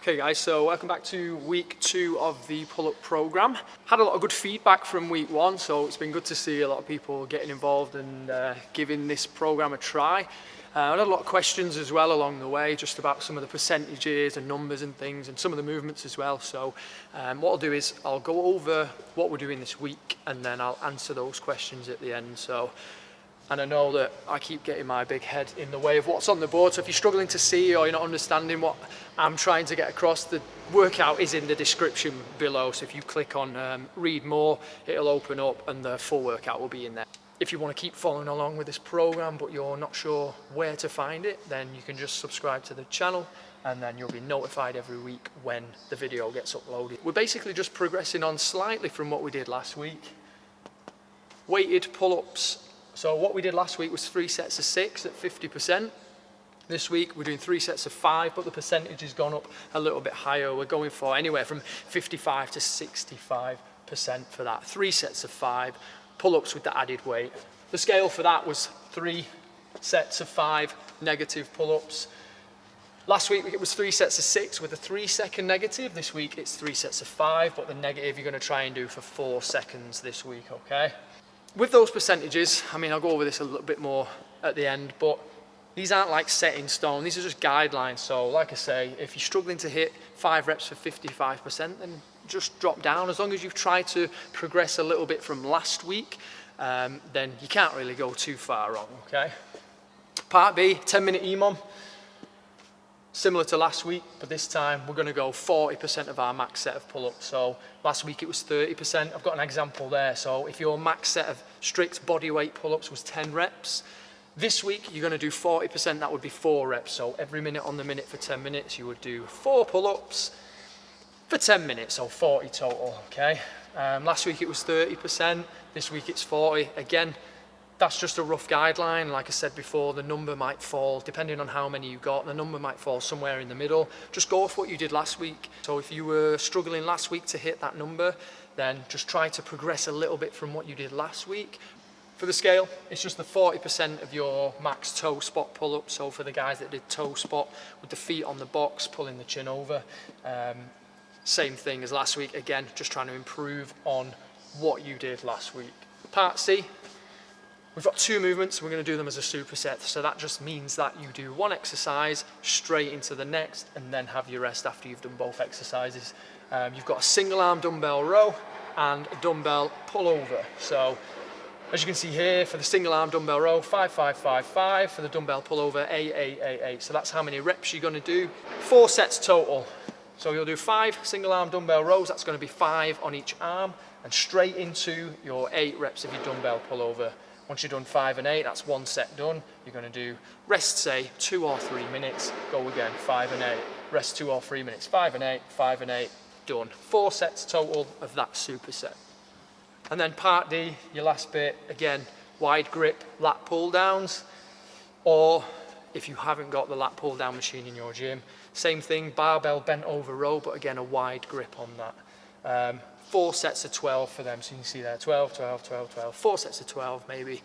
Okay guys, so welcome back to week 2 of the pull-up program. Had a lot of good feedback from week 1, so it's been good to see a lot of people getting involved and giving this program a try. I had a lot of questions as well along the way, just about some of the percentages and numbers and things, and some of the movements as well. So what I'll do is I'll go over what we're doing this week, and then I'll answer those questions at the end. And I know that I keep getting my big head in the way of what's on the board, so if you're struggling to see or you're not understanding what I'm trying to get across, the workout is in the description below, so if you click on read more, it'll open up and the full workout will be in there. If you want to keep following along with this program but you're not sure where to find it, then you can just subscribe to the channel and then you'll be notified every week when the video gets uploaded. We're basically just progressing on slightly from what we did last week. Weighted pull-ups. So what we did last week was 3 sets of 6 at 50%. This week we're doing 3 sets of 5, but the percentage has gone up a little bit higher. We're going for anywhere from 55 to 65% for that. 3 sets of 5 pull-ups with the added weight. The scale for that was 3 sets of 5 negative pull-ups. Last week it was 3 sets of 6 with a 3-second negative. This week it's 3 sets of 5, but the negative you're going to try and do for 4 seconds this week, okay? With those percentages, I mean, I'll go over this a little bit more at the end, but these aren't like set in stone. These are just guidelines. So like I say, if you're struggling to hit 5 reps for 55%, then just drop down. As long as you've tried to progress a little bit from last week, then you can't really go too far wrong, okay? Part B, 10-minute EMOM. Similar to last week, but this time we're going to go 40% of our max set of pull-ups. So last week it was 30%. I've got an example there. So if your max set of strict body weight pull-ups was 10 reps, this week you're going to do 40%, that would be 4 reps. So every minute on the minute for 10 minutes, you would do 4 pull-ups for 10 minutes, so 40 total, okay? Last week it was 30%, this week it's 40. Again, that's just a rough guideline. Like I said before, the number might fall, depending on how many you got, the number might fall somewhere in the middle. Just go off what you did last week. So if you were struggling last week to hit that number, then just try to progress a little bit from what you did last week. For the scale, it's just the 40% of your max toe spot pull-up. So for the guys that did toe spot with the feet on the box, pulling the chin over, same thing as last week. Again, just trying to improve on what you did last week. Part C. We've got 2 movements, we're going to do them as a superset, so that just means that you do 1 exercise straight into the next and then have your rest after you've done both exercises. You've got a single arm dumbbell row and a dumbbell pullover. So as you can see here, for the single arm dumbbell row, 5, 5, 5, 5. For the dumbbell pullover, 8, 8, 8, 8. So that's how many reps you're going to do. 4 sets total. So you'll do 5 single arm dumbbell rows, that's going to be 5 on each arm, and straight into your 8 reps of your dumbbell pullover. Once you've done 5 and 8, that's 1 set done. You're going to do rest, say 2 or 3 minutes, go again, 5 and 8, rest 2 or 3 minutes, 5 and 8, 5 and 8, done. 4 sets total of that superset. And then part D, your last bit, again, wide grip lat pull downs, or if you haven't got the lat pull down machine in your gym, same thing, barbell bent over row, but again, a wide grip on that. 4 sets of 12 for them, so you can see there, 12, 12, 12, 12, 4 sets of 12, maybe,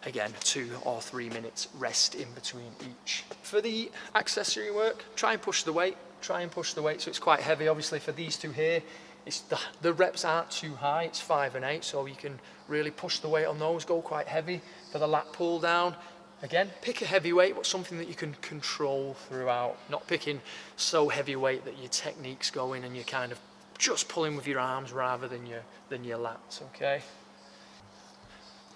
again, 2 or 3 minutes rest in between each. For the accessory work, try and push the weight, so it's quite heavy. Obviously for these 2 here, it's the reps aren't too high, it's 5 and 8, so you can really push the weight on those, go quite heavy. For the lat pull down, again, pick a heavy weight, but something that you can control throughout, not picking so heavy weight that your technique's going and you're kind of just pulling with your arms rather than your lats, okay?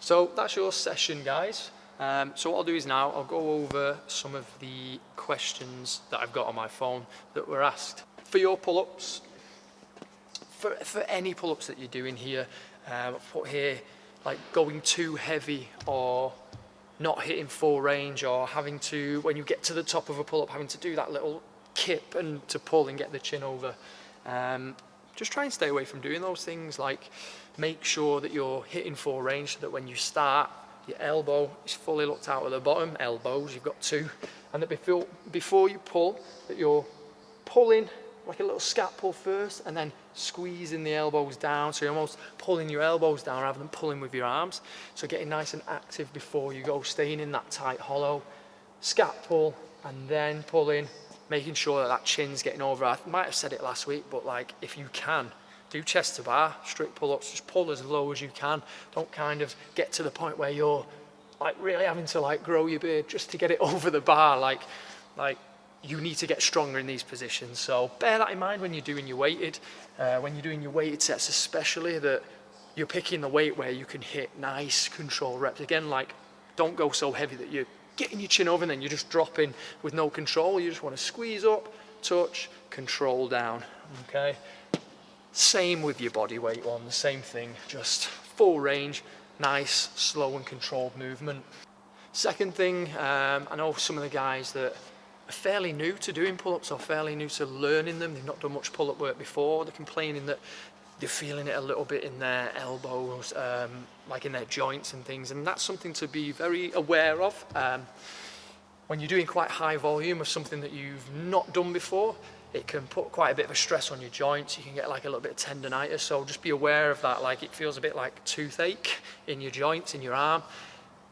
So that's your session, guys. So what I'll do is now I'll go over some of the questions that I've got on my phone that were asked. For your pull-ups, for any pull-ups that you're doing here, I've put here like going too heavy or not hitting full range, or having to, when you get to the top of a pull-up, having to do that little kip and to pull and get the chin over. Just try and stay away from doing those things. Like, make sure that you're hitting full range so that when you start, your elbow is fully looked out at the bottom, elbows, you've got 2, and that before you pull, that you're pulling like a little scat pull first and then squeezing the elbows down, so you're almost pulling your elbows down rather than pulling with your arms. So getting nice and active before you go, staying in that tight hollow, scat pull and then pulling, making sure that that chin's getting over. I might have said it last week, but like if you can, do chest to bar, strict pull-ups, just pull as low as you can. Don't kind of get to the point where you're like really having to like grow your beard just to get it over the bar. Like you need to get stronger in these positions. So bear that in mind when you're doing your weighted sets, especially, that you're picking the weight where you can hit nice control reps. Again, like don't go so heavy that you're getting your chin over and then you're just dropping with no control. You just want to squeeze up, touch, control down, okay? Same with your body weight one, the same thing, just full range, nice, slow and controlled movement. Second thing, I know some of the guys that are fairly new to doing pull-ups or fairly new to learning them, they've not done much pull-up work before, they're complaining that they're feeling it a little bit in their elbows, like in their joints and things, and that's something to be very aware of. When you're doing quite high volume of something that you've not done before, it can put quite a bit of a stress on your joints. You can get like a little bit of tendonitis, so just be aware of that. Like it feels a bit like toothache in your joints, in your arm.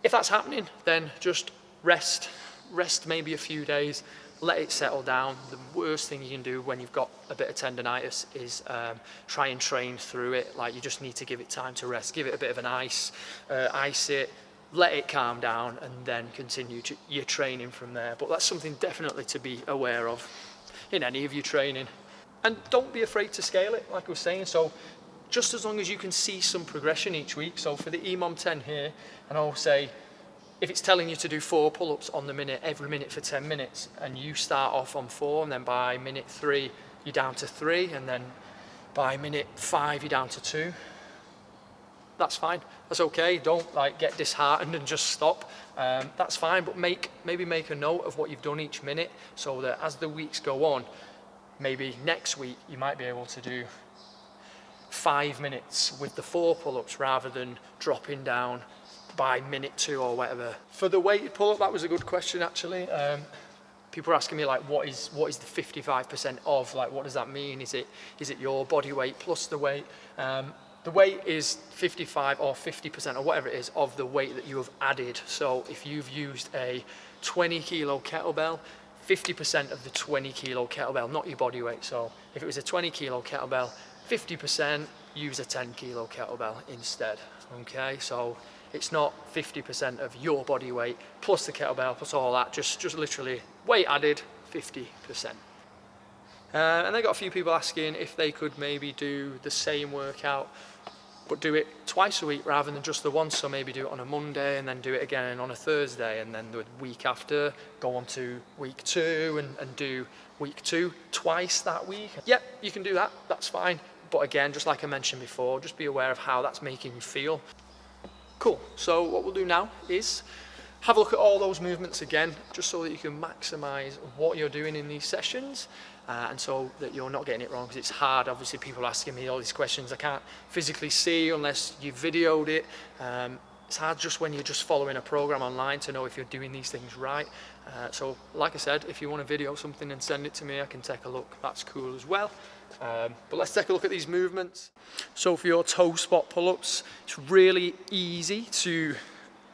If that's happening, then just rest maybe a few days, let it settle down. The worst thing you can do when you've got a bit of tendonitis is try and train through it. Like you just need to give it time to rest, give it a bit of an ice it, let it calm down, and then continue your training from there. But that's something definitely to be aware of in any of your training. And don't be afraid to scale it, like I was saying. So just as long as you can see some progression each week. So for the EMOM 10 here, and I'll say, if it's telling you to do 4 pull-ups on the minute, every minute for 10 minutes, and you start off on 4, and then by minute 3, you're down to 3, and then by minute 5, you're down to 2, that's fine. That's okay. Don't like get disheartened and just stop. That's fine, but maybe make a note of what you've done each minute, so that as the weeks go on, maybe next week you might be able to do 5 minutes with the 4 pull-ups rather than dropping down by minute 2 or whatever. For the weighted pull-up, that was a good question actually. People are asking me like, what is the 55% of? Like, what does that mean? Is it your body weight plus the weight? The weight is 55 or 50% or whatever it is of the weight that you have added. So if you've used a 20 kilo kettlebell, 50% of the 20 kilo kettlebell, not your body weight. So if it was a 20 kilo kettlebell, 50% use a 10 kilo kettlebell instead, okay? So it's not 50% of your body weight plus the kettlebell plus all that, just literally weight added, 50%. And I got a few people asking if they could maybe do the same workout but do it twice a week rather than just the once. So maybe do it on a Monday and then do it again on a Thursday, and then the week after go on to week 2 and do week 2 twice that week. Yep, you can do that, that's fine. But again, just like I mentioned before, just be aware of how that's making you feel. Cool, so what we'll do now is have a look at all those movements again, just so that you can maximize what you're doing in these sessions, and so that you're not getting it wrong, because it's hard. Obviously people are asking me all these questions I can't physically see unless you videoed it. It's hard just when you're just following a program online to know if you're doing these things right. So like I said, if you want to video something and send it to me, I can take a look, that's cool as well. But let's take a look at these movements. So for your toe spot pull-ups, it's really easy to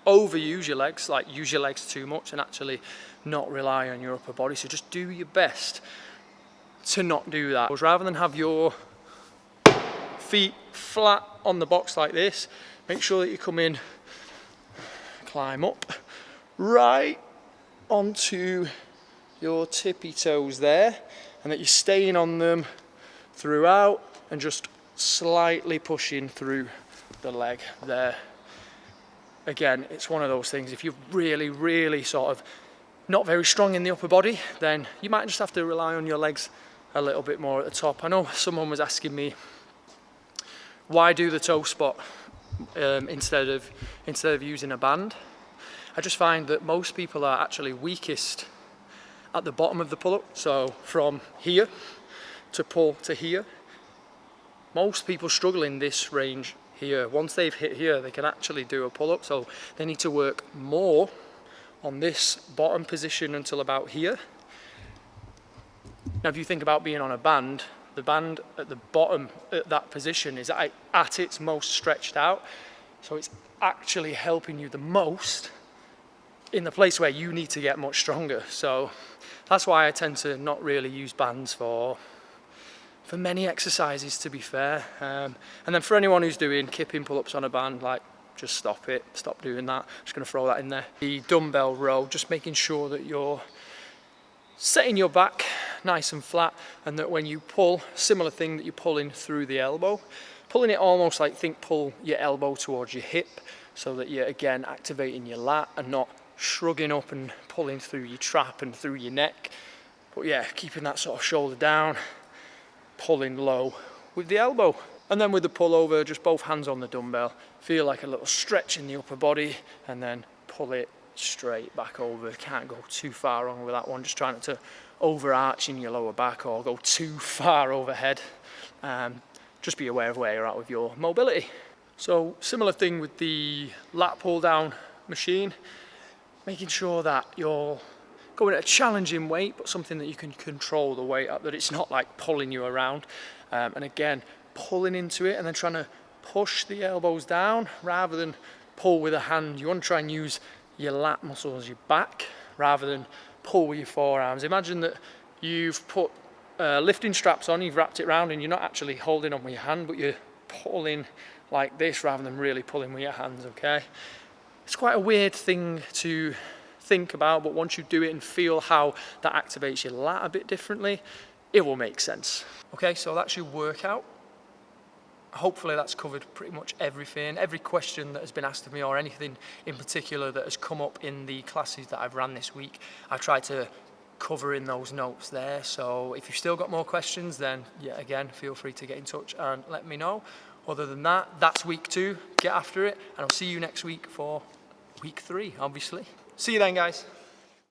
overuse your legs, like use your legs too much and actually not rely on your upper body. So just do your best to not do that. Rather than have your feet flat on the box like this, make sure that you come in, climb up right onto your tippy toes there, and that you're staying on them throughout and just slightly pushing through the leg there. Again, it's one of those things, if you're really sort of not very strong in the upper body, then you might just have to rely on your legs a little bit more at the top. I know someone was asking me, why do the toe spot instead of using a band? I just find that most people are actually weakest at the bottom of the pull-up, so from here to pull to here. Most people struggle in this range here. Once they've hit here, they can actually do a pull-up, so they need to work more on this bottom position until about here. Now if you think about being on a band, the band at the bottom at that position is at its most stretched out, so it's actually helping you the most in the place where you need to get much stronger. So That's why I tend to not really use bands for many exercises, to be fair. And then for anyone who's doing kipping pull-ups on a band, like, just stop doing that. Just going to throw that in there. The dumbbell row, just making sure that you're setting your back nice and flat, and that when you pull, similar thing that you're pulling through the elbow, pulling it almost like, pull your elbow towards your hip, so that you're again activating your lat and not shrugging up and pulling through your trap and through your neck. But yeah, keeping that sort of shoulder down, pulling low with the elbow. And then with the pullover, just both hands on the dumbbell, feel like a little stretch in the upper body, and then pull it straight back over. Can't go too far wrong with that one, just trying not to overarch in your lower back or go too far overhead. Just be aware of where you're at with your mobility. So similar thing with the lat pull down machine, making sure that you're going at a challenging weight, but something that you can control the weight at, that it's not like pulling you around. And again, pulling into it and then trying to push the elbows down rather than pull with a hand. You want to try and use your lat muscles, your back, rather than pull with your forearms. Imagine that you've put lifting straps on, you've wrapped it around, and you're not actually holding on with your hand, but you're pulling like this rather than really pulling with your hands, okay? It's quite a weird thing to think about, but once you do it and feel how that activates your lat a bit differently, it will make sense. Okay, so that's your workout. Hopefully that's covered pretty much everything, every question that has been asked of me, or anything in particular that has come up in the classes that I've ran this week. I've tried to cover in those notes there. So if you've still got more questions, then yeah, again, feel free to get in touch and let me know. Other than that, that's week 2. Get after it, and I'll see you next week for week 3, obviously. See you then, guys.